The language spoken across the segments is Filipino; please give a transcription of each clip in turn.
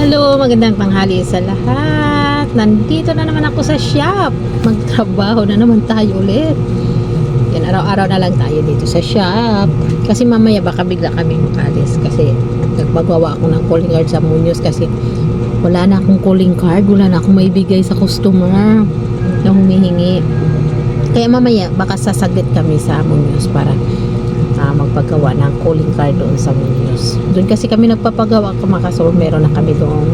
Hello, magandang tanghali sa lahat. Nandito na naman ako sa shop. Magtrabaho na naman tayo ulit. Yan, araw-araw na lang tayo dito sa shop. Kasi mamaya baka bigla kami makalis. Kasi nagpagawa ako ng calling card sa Muñoz kasi wala na akong calling card. Wala na akong maibigay sa customer na humihingi. Kaya mamaya baka sasaglit kami sa Muñoz para magpagawa ng calling card doon sa Muñoz. Doon kasi kami nagpapagawa kamakasor, meron na kami doon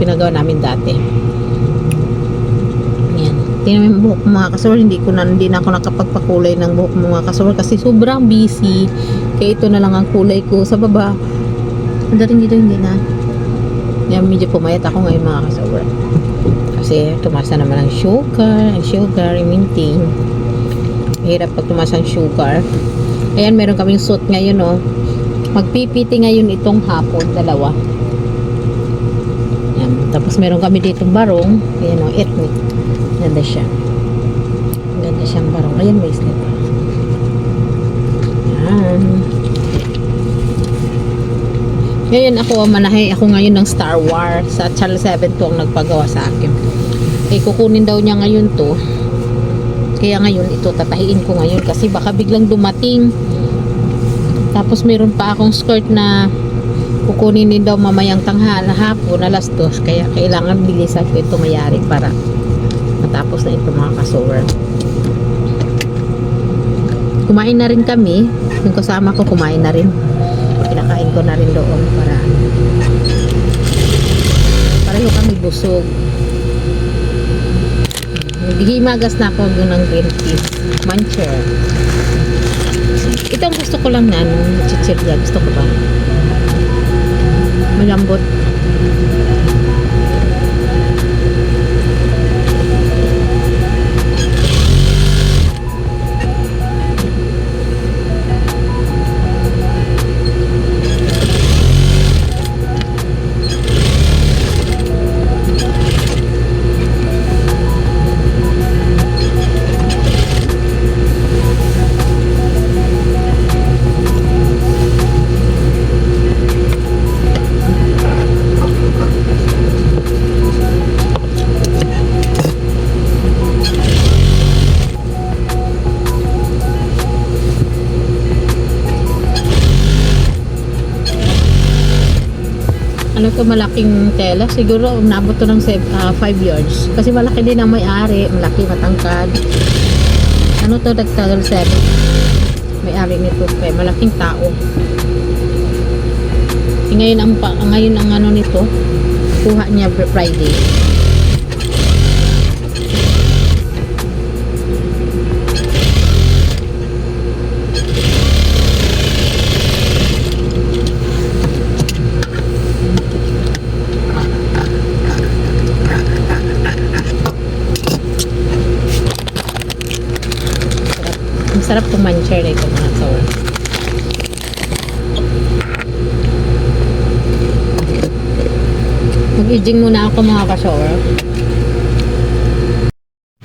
pinagawa namin dati. Yan. Tingnan mo yung buhok mga kasor, hindi na ako nakapagpakulay ng buhok mga kasor kasi sobrang busy. Kaya ito na lang ang kulay ko sa baba. Dating dito hindi na. Yan, medyo pumayat ako ngayon mga kasor. Kasi tumaas na naman ang sugar i-maintain. Hirap pag tumaas ang sugar. Ayan, meron kaming suit ngayon, oh. Magpipiti ngayon itong hapon, dalawa. Ayan. Tapos meron kami ditong barong. Ayan, oh, ethnic. Ganda siya. Ganda siyang barong. Ayan, may slip. Ayan. Ngayon manahe ako ngayon ng Star Wars. Sa Channel 7 to ang nagpagawa sa akin. Eh, kukunin daw niya ngayon to. Kaya ngayon ito tatahiin ko ngayon kasi baka biglang dumating. Tapos meron pa akong skirt na kukunin din daw mamayang hapon alas 2. Kaya kailangan bilisan ko ito mayari para matapos na ito mga kasower. Kumain na rin kami. Yung kasama ko kumain na rin. Pinakain ko na rin doon para pareho kami busog. Himagas na ako ng green tea muncher. Ito ang gusto ko lang na chichirya. Gusto ko ba malambot. Ano to, malaking tela, siguro nabot to ng 5 yards kasi malaki din ang may-ari, malaki, matangkad. Ano to, nagtagal 7 may-ari nito, kaya malaking tao. Ngayon ang ano nito, kuha niya Friday. Sarap pumancher ito mga kasawa. Mag-aging muna ako mga kasawa.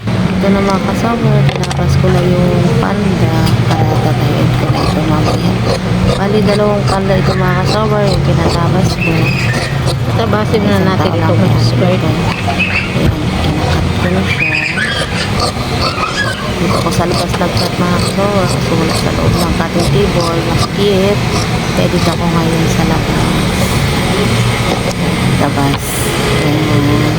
Ito na mga kasawa, tinapos ko na yung panda para tatayin ko na ito mamaya. Bali, dalawang panda ito mga kasawa, yung pinatapos ko. Tabasin na natin ito mga skirt. Ayan, kinakat ko na siya. Dito ko sa labas nagkat mga kasawa kasi wala sa loob ng cutting table, nakikit. Kaya dito ako ngayon sa labas. Labas. Ayan.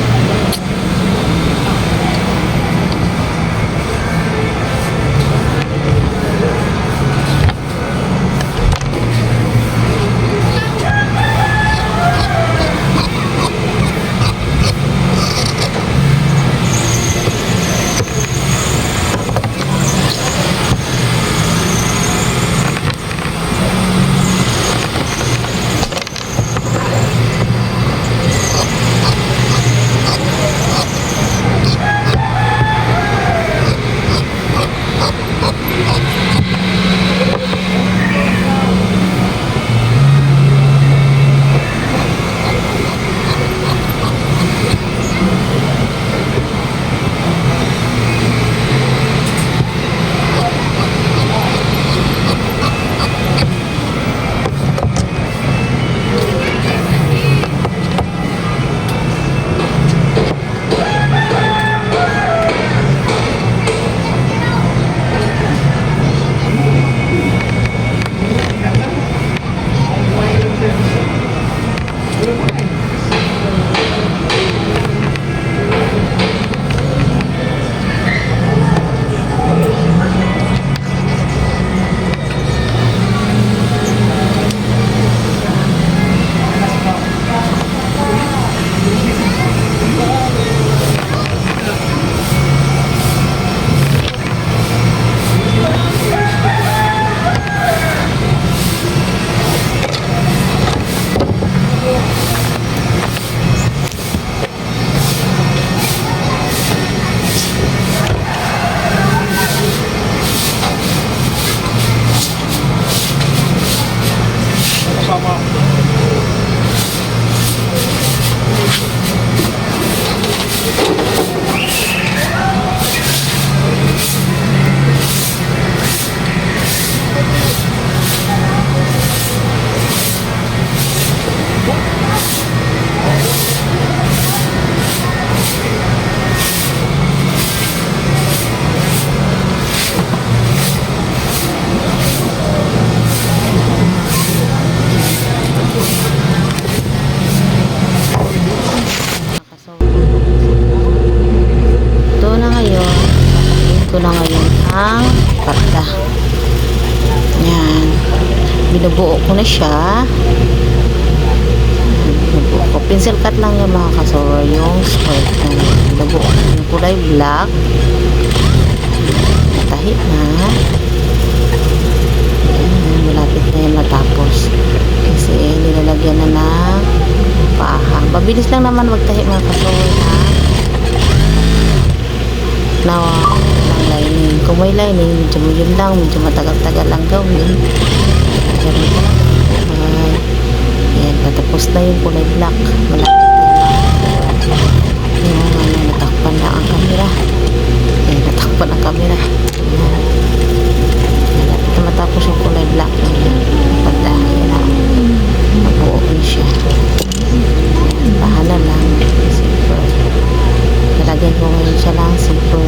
sama. Ito na ngayon. Ito na ngayon ang parda. Yan. Binubuo ko na siya. Binubuo ko. Pencil cut lang yung mga kasawar. Yung square na binubuo ko. Yung kulay black. Natahi na. Yan. Malapit na yung matapos. Kasi nilalagyan na ng paha. Mabilis lang naman magtahi mga kasawar ha. Now, ng lining. Kung may lining, medyo yun lang, medyo matagal-tagal lang gawin. Ganun ka lang. Ayan, natapos na yung kulay black. Malapit na yung natakpan na ang camera. Ayan, natakpan ang camera. Ayan. Malapit na matapos yung kulay black. Ayan, pagda, ayan na. Nabuo ko siya. Ayan, bahala lang. Super. Nalagyan ko ngayon siya lang super.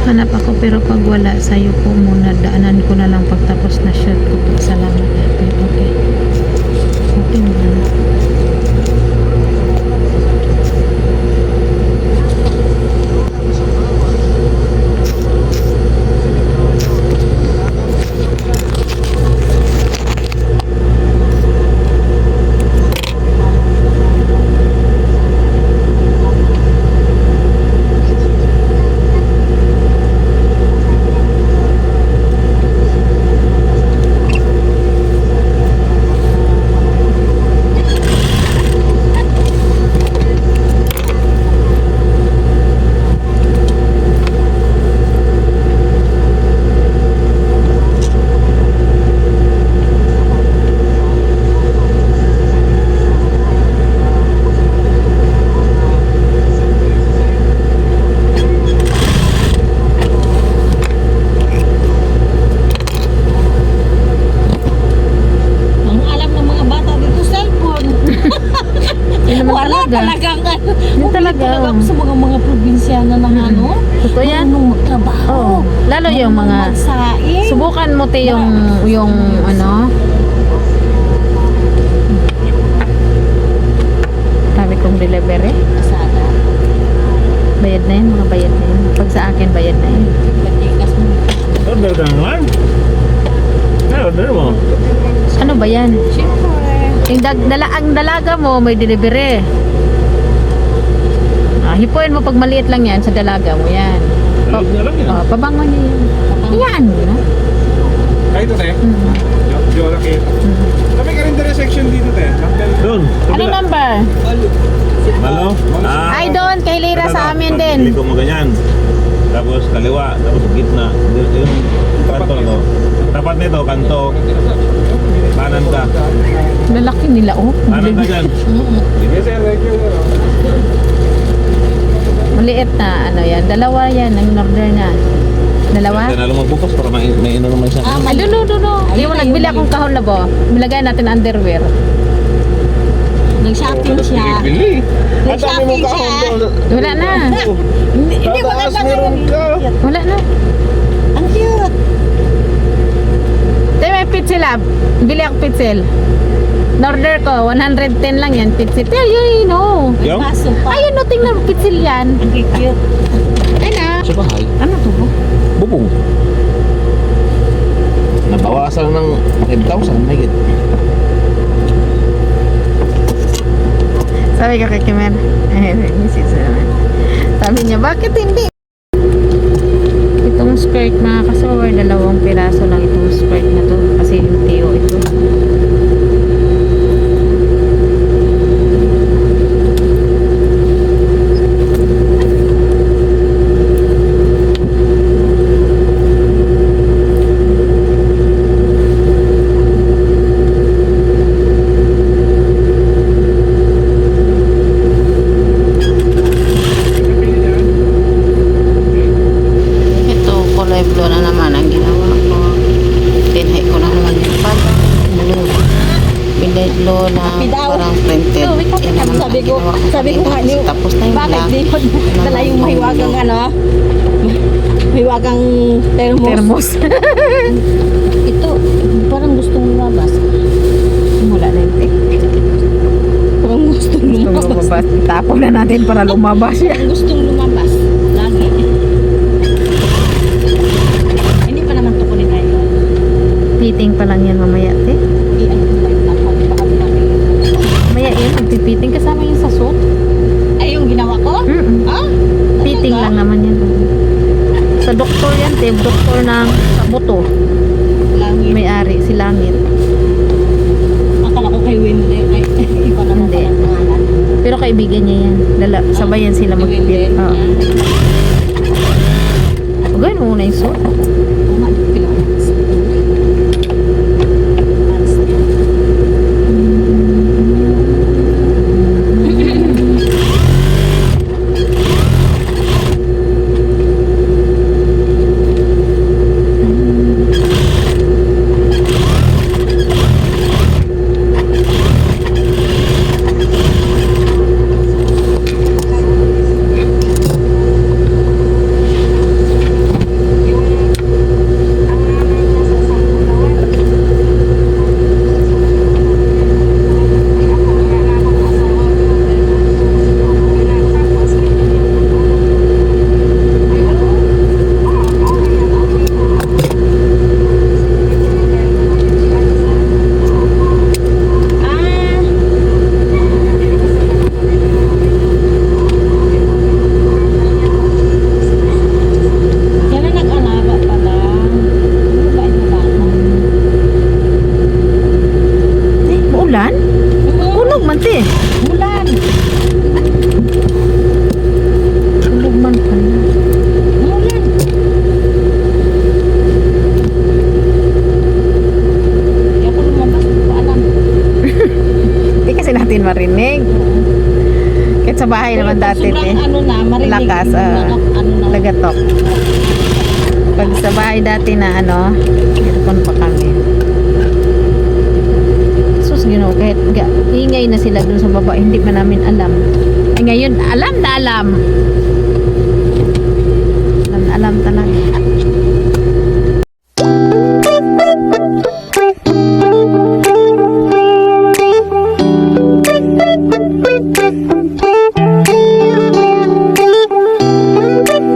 Hanap ako pero pag wala sa'yo po muna, daanan ko na lang pagtapos na shoot ko po. Salamat. Okay. Okay muna. Talagang Yun talaga. ako sa mga probinsyana ng ano. Totoo yan? Marunong magtrabaho. Oo. Lalo yung mga magsaing. subukan mo te yung ano. Sabi kong delivery. Sana. Bayad na yun, mga bayad na yun. Pag sa akin, bayad na yun. Patikas mo. Order ka naman? Order mo. Ano ba yan? Siyempre. Ang dalaga mo, may delivery. Hipuin mo pag maliit lang yan sa dalaga mo yan. Dalog na lang yan. Pabangon niya yan. Yan, no? Kahit ito tayo. Mm. Yung Bakit? Kami ka rin direct section dito, te. Doon. Ano number? Malo? Ay, doon, kay Lira sa amin din. Liko mo ganyan. Tapos kaliwa, tapos gitna. Yung kanto to. Tapat nito, kanto. Kanan ka. Lalaki nila, oh. Kanan ka dyan. Yes, sir. Thank you. Maliit na, ano yan. Dalawa yan, ang order na. Dalawa? Kaya na lang magbukas para may ino naman siya. Ay, dulo. Di mo nagbili akong kahon na bo. Milagay natin underwear. Nag-shopping siya. Bili. Nag-shopping siya. Wala na. Hindi ko na meron ka. Wala na. Ang cute. Tayo may pitsil ah. Bili ako pitsil. Order ko, 110 lang yan, pitsil. Tayo yun, no. Yung? Baso pa. Ayun, no, tingnan mo, pitsil yan. Ang cute. Ayun ah. Sa bahay. Ano to? Bubong. Nabawasan ng 5,000. May git. Sabi ko kay Kimer, sabi niya, bakit hindi? Itong skirt mga kasower, 2 piraso lang itong skirt na to. Kasi yung tiyo ito. Ito, kulay blue na naman ang ginawa ko. Tinhay ko na naman yung pala. Blue. Bilay blue na Happy daw. parang printed. Oh, ikaw, Yan naman sabi ang ko, ginawa sabi ko nga, kanina. Tapos na yung bakit black. di ko dala yung mahiwagang ano? Mahiwagang thermos. Thermos. Ito, parang gustong lumabas. Wala na yung tek. Parang gustong lumabas. Lumabas. Tapon na natin para lumabas siya. Parang gustong lumabas. Lagi. Hindi pa naman to kunin tayo. Fitting pa lang yan mamaya, te. Ano ko ba yung tapag? Baka bumalik. Mamaya yan, magpipiting kasama yung sa suit. Ay, yung ginawa ko? Mm-mm. Ah? Fitting lang naman yan. Sa doktor yan, te. Doktor ng sa buto. Langit. May-ari, si Langit. Akala ko kay Wendy. Ay, iba naman Hindi. pala ang pangalan. Pero kaibigan niya yan. Sabayan sila Kay Wendy. mag-fit. Oo. Gawin mo muna yung suit. Tama, Pilipinas. Kailan nag-alaga pala? Ano ba yung bata? Ulan? Ulog man, te. Ulan! Ulog man pala. Ulan! Kaya ako lumabas, hindi ko alam. Hindi kasi natin marinig. Kahit sa bahay naman Pero dati, te. sobrang ano na, marinig. Lakas, ano na. Lagatok. Pag sa bahay dati na ano, aircon pa kami. Sus, kahit ingay na sila dun sa baba, hindi pa namin alam. Ay ngayon, alam na alam. Alam na alam talaga.